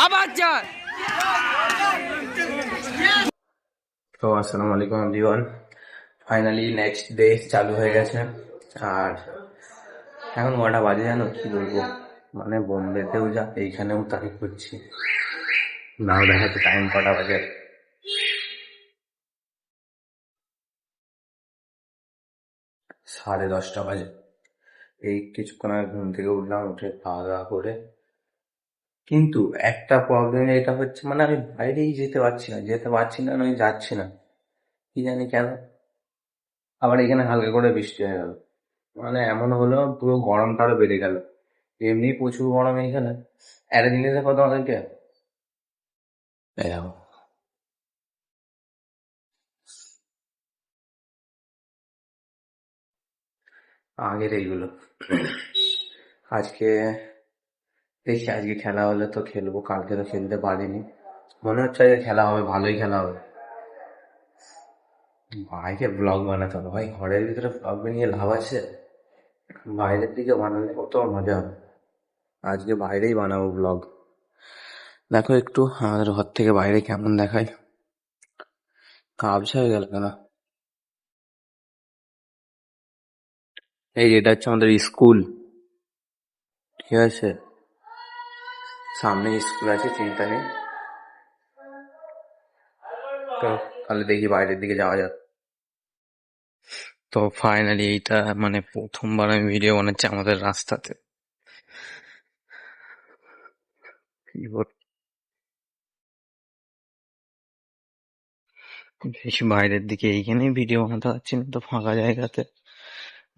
আবার চার। তো আসসালামু আলাইকুম এভরিওয়ান, ফাইনালি নেক্সট ডে চালু হয়ে গেছে। আর এখন কটা বাজে জানো, কি বলবো, মানে বোম্বেতেও যা এইখানেও তাই করছি। নাও দেখাতে টাইম কটা বাজে, 10:30 বাজে। এই কিছুক্ষণ আগে ঘুম থেকে উঠলাম, উঠে খাওয়া দাওয়া করে। কিন্তু একটা প্রবলেম এটা হচ্ছে, মানে আমি বাইরেই যেতে পারছি না, আমি যাচ্ছি না, কি জানি কেন। আবার এখানে হালকা করে বৃষ্টি হয়ে গেল, মানে এমন হলো পুরো গরমটা আরো বেড়ে গেল। এমনি প্রচুর গরম এখানে। একটা জিনিস দেখো তোমাদেরকে, এই দেখো, আগের এইগুলো। আজকে দেখি, আজকে খেলা হলে তো খেলবো, কালকে তো খেলতে পারিনি। মনে হচ্ছে আজকে খেলা হবে, ভালোই খেলা হবে। বাইরে ব্লগ বানাতে হবে ভাই, ঘরের ভিতরে ব্লগ বানিয়ে লাভ আছে? বাইরের দিকে বানালে কত মজা হবে। আজকে বাইরেই বানাবো ব্লগ। দেখো একটু আমাদের ঘর থেকে বাইরে কেমন দেখায়। আবছা হয়ে গেল কেন? এই যে এটা হচ্ছে আমাদের স্কুল, ঠিক আছে? সামনে স্কুল আছে, চিন্তা নেই। তো তাহলে দেখি বাইরের দিকে যাওয়া যাক। তো ফাইনালি এইটা মানে প্রথমবার আমি ভিডিও বানাচ্ছি আমাদের রাস্তাতে। বেশি বাইরের দিকে এইখানেই ভিডিও বানাতে পারছি না, তো ফাঁকা জায়গাতে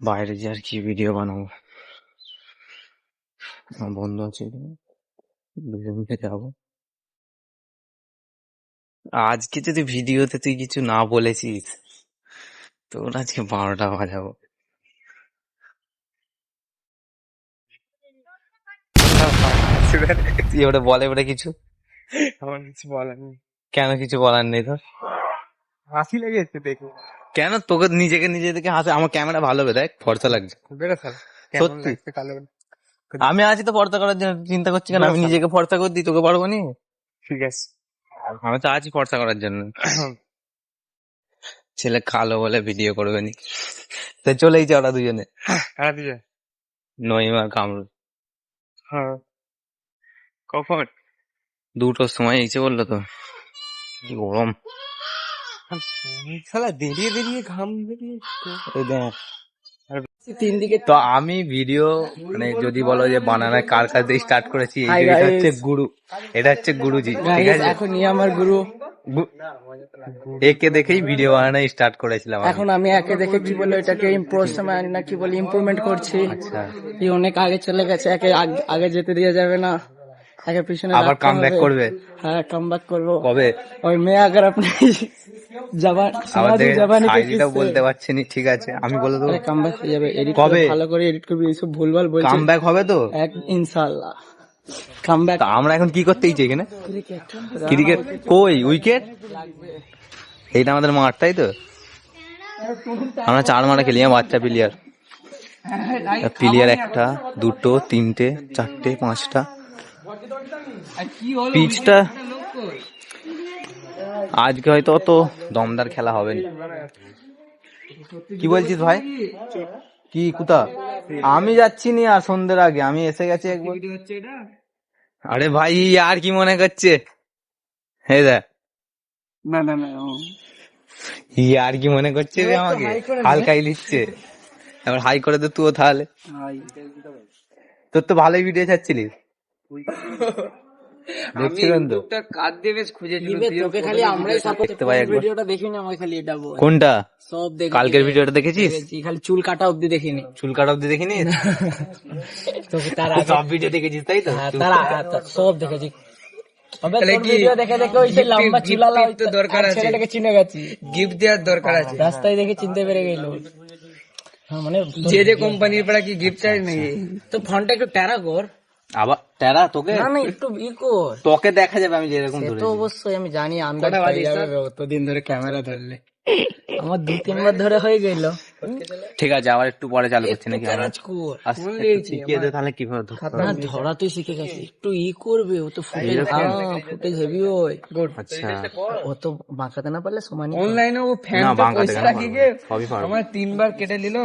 বাইরে যে আর কি ভিডিও বানাবো। আমার বন্ধু আছে, দুজনকে যাবো। আজকে যদি ভিডিওতে তুই কিছু না বলেছিস, তোর আজকে 12টা বাজাবো। তুই ওটা বলে ওটা কিছু, আমার কিছু বলার নেই। কেন কিছু বলার নেই তোর? হাসি লেগেছে দেখে। কেন তোকে নিজেকে নিজে দেখে হাসে? আমার ক্যামেরা ভালো হবে, দেখ ফর্সা লাগছে বেরো স্যার, সত্যি। কালো। আমি আছি তো ফর্সা করার জন্য, চিন্তা করছি কেন? আমি নিজেকে ফর্সা করে দিই, তোকে পারবো নি? ঠিক আছে। আমি তো আছি ফর্সা করার জন্য। ছেলে কালো বলে ভিডিও করবে নি, তো চলেই যা ওরা দুজনে, কারা দিবে? নইম আর কামরুল। হ্যাঁ, কখন? 2টোর সময় এসে বললো তো, কি গরম। শালা দেরিয়ে দেরিয়ে ঘাম বেরিয়ে। এই দেখ, তিন দিকে তো আমি ভিডিও মানে যদি বলো যে বানানা কার কাছ দিয়ে স্টার্ট করেছি, এই যে এটা হচ্ছে গুরু, এটা হচ্ছে গুরুজি, ঠিক আছে? এখন আমার গুরু। একে দেখেই ভিডিও বানানো স্টার্ট করেছিলাম আমি। এখন আমি একে দেখে কি বলে এটাকে ইম্প্রুভমেন্ট না কি বলে ইমপ্রুভমেন্ট করছি। আচ্ছা, এই অনেক আগে চলে গেছে, একে আগে যেতে দেওয়া যাবে না, একে পিছনে আবার রাখতে কাম ব্যাক হবে। করবে। হ্যাঁ, কাম ব্যাক করবো। কবে? और मैं अगर अपने জবানি আইডিটাও বলতে পারছি নি, ঠিক আছে আমি বলে দেবো। কাম ব্যাক হয়ে যাবে, এডিট কবে? ভালো করে এডিট করবি, এইসব ভুলভাল বলছিস। কাম ব্যাক হবে তো? ইনশাআল্লাহ কাম ব্যাক। তা আমরা এখন কি করতে ইচ্ছে এখানে? ক্রিকেট কই? উইকেট? এইটা আমাদের মাঠ, তাই তো? আমরা 4 মাঠে খেলি, বাচ্চা প্লেয়ার। প্লেয়ার 1টা 2টো 3টে 4টে 5টা। পিচটা আজকে হয়তো অত দমদার খেলা হবে না। কি বলছিস ভাই? কি কোথা? আমি যাচ্ছি নি, আর সন্ধ্যের আগে আমি এসে গেছি একবার। আরে ভাই আর কি মনে করছে? এই দেখ, না না না, আর কি মনে করছে রে আমাকে? হালকাই দিচ্ছে। এবার হাই করে দে তুইও তাহলে। তোর তো ভালোই ভিডিও ছাড়ছিলিস, দেখছিলেন তো? কাজ দেবে খুঁজেছিল, তোকে খালি আমরাই সাপোর্ট দেখতে পাই একবার। ভিডিওটা দেখিনি, আমাকে খালি এটা বল। কোনটা? সব দেখি, কালকের ভিডিওটা দেখেছিস? খালি চুল কাটা অবধি দেখিনি। চুল কাটা অব্দি দেখিনি? তোকে তার সব ভিডিও দেখেছিস তাই তো? সব দেখেছি। ভিডিও দেখে দেখে ওই সেই লম্বা চুলালা তো দরকার আছে, ছেলেটাকে চিনে গেছি, গিফট দেওয়ার দরকার আছে। রাস্তায় দেখে চিনতে পেরে গেল। মানে যে কোম্পানির পড়া কি গিফট চাই নাকি? তো ফোনটা একটু টেরা কর। আবার টেরা তোকে? না না, একটু কর, তোকে দেখা যাবে আমি যেরকম ধরে। তো অবশ্যই আমি জানি, আন্দাজ পেয়ে যাবে অতদিন ধরে ক্যামেরা ধরলে। আমার 2-3 বার ধরে হয়ে গেল। ঠিক আছে, আবার একটু পরে চালু করছি নাকি আমরা? ক্যারাজ কর আস্তে আস্তে শিখিয়ে দে তাহলে কিভাবে ধরতে না হবে। ধরা তুই শিখে গেছিস, একটু করবে ও তো ফুটেজ হেভি হয়, আচ্ছা, ও তো বাঁকাতে না পারলে সমান অনলাইনে ও ফ্যান না তো বাংকাতে পয়সা কেন রাখি পারবো গে না, সবই পারবো। আমার 3 বার কেটে নিল,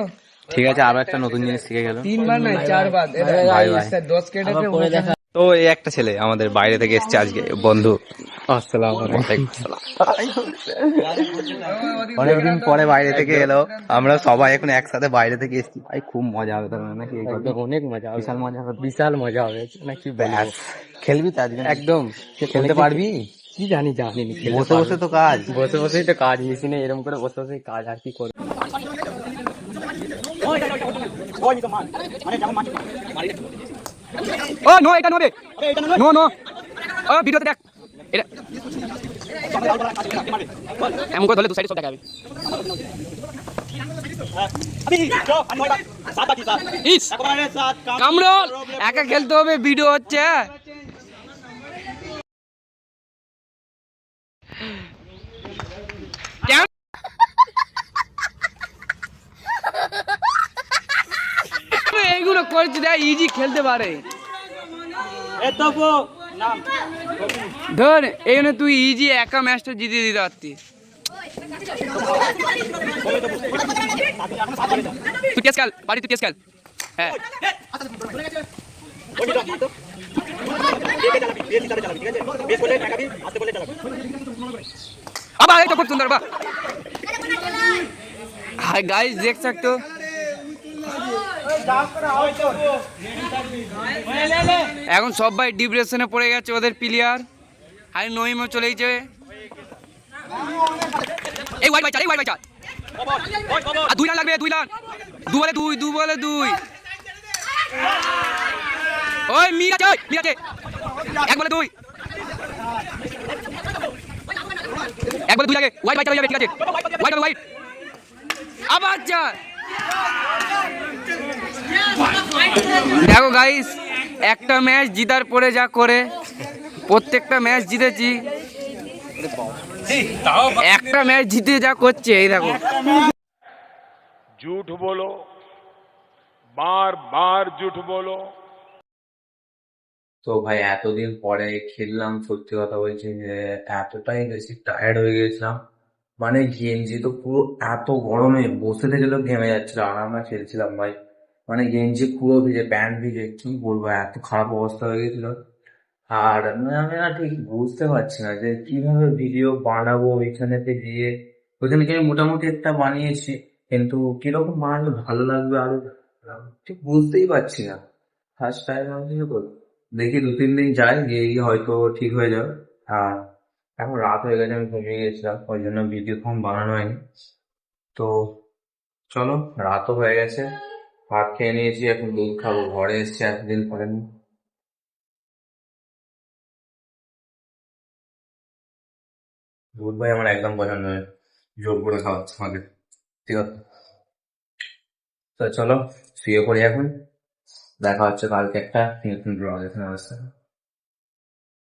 ঠিক আছে, আবার একটা নতুন জিনিস শিখে গেল। 3 বার নয় 4 বার। Bye bye. 10 কেটেছে করে দেখা। তো এই একটা ছেলে আমাদের বাইরে থেকে এসছে আজকে, বন্ধু। আসসালামু আলাইকুম। অনেকদিন পরে বাইরে থেকে এলো, আমরা সবাই এখন একসাথে বাইরে থেকে এসেছি। ভাই খুব মজা হবে তার মানে নাকি? অনেক মজা হবে, বিশাল মজা হবে। বিশাল মজা হবে নাকি? ব্যাস, খেলবি তো আজকে? একদম খেলতে পারবি? কি জানি বসে বসে তো কাজ। বসে বসেই তো কাজ, মেশিনে এরকম করে বসে বসেই কাজ, আর কি করবে। ও নো, এটা নো বে, নো নো, ও ভিডিওতে দেখ এটা এমন করে ধরলে দু সাইডে সব দেখা যাবে। ইস, কামরুল একা খেলতে হবে, ভিডিও হচ্ছে। এইগুলো করছি দেখ, ইজি খেলতে পারে। ধর এই জন্য তুই ইজি একা ম্যাচটা জিতিয়ে দিতে পারতিস। তুই কেস খেল বাড়ি, তুই কেস খেল। হ্যাঁ আবার এই তো খুব সুন্দর। বা हाय गाइस, देख सकते हो এখন সবাই ডিপ্রেশনে পড়ে গেছে, ওদের প্লেয়ার। আর নইমও চলে গেছে। এই ওয়াইড বাই চার, এই ওয়াইড বাই চার, আর 2 রান লাগবে, 2 রান, 2 বলে 2, 2 বলে 2। ওই মির আছে, ওই মির আছে, 1 বলে 2, 1 বলে 2 লাগে। ওয়াইড বাই চার হয়ে যাবে, ঠিক আছে, ওয়াইড হবে, ওয়াইড আবার চার। দেখো গাইস, একটা ম্যাচ জিতার পরে যা করে, প্রত্যেকটা ম্যাচ জিতেছি, একটা ম্যাচ জিতে যা করছে এই দেখো। झूठ बोलो, बार बार झूठ बोलो। তো ভাই এতদিন পরে খেললাম, সত্যি কথা বলছি যে এতটাই বেশি টায়ার্ড হয়ে গেছিলাম। মানে গেঞ্জি তো পুরো এত গরমে বসে থেকেও ঘেমে যাচ্ছিল, আর আমরা খেলছিলাম ভাই। মানে গেঞ্জি পুরো ভিজে, প্যান্ট ভিজে, কি বলবো, এত খারাপ অবস্থা হয়ে গেছিল। আর আমি না ঠিক বুঝতে পারছি না যে কিভাবে ভিডিও বানাবো এখানেতে গিয়ে। ওইখানে গিয়ে মোটামুটি একটা বানিয়েছি, কিন্তু কিরকম বানালে ভালো লাগবে আরো ঠিক বুঝতেই পারছি না। ফার্স্ট টাইম আমি দেখি 2-3 দিন যাই, গিয়ে গিয়ে হয়তো ঠিক হয়ে যাবে। আর এখন রাত হয়ে গেছে, আমি ঘুমিয়ে গেছিলাম, ওই জন্য ভিডিও ফোন বানানো হয়নি। তো চলো, রাতও হয়ে গেছে, ভাত খেয়ে নিয়েছি, এখন দুধ খাবো। ঘরে এসছি এতদিন পরে। দুধ ভাই আমার একদম পছন্দ নয়, জোর করে খাওয়াচ্ছে আমাকে। ঠিক আছে, তো চলো শুয়ে পড়ি এখন। দেখা হচ্ছে কালকে একটা নতুন ব্লগ, এখানে অবস্থা।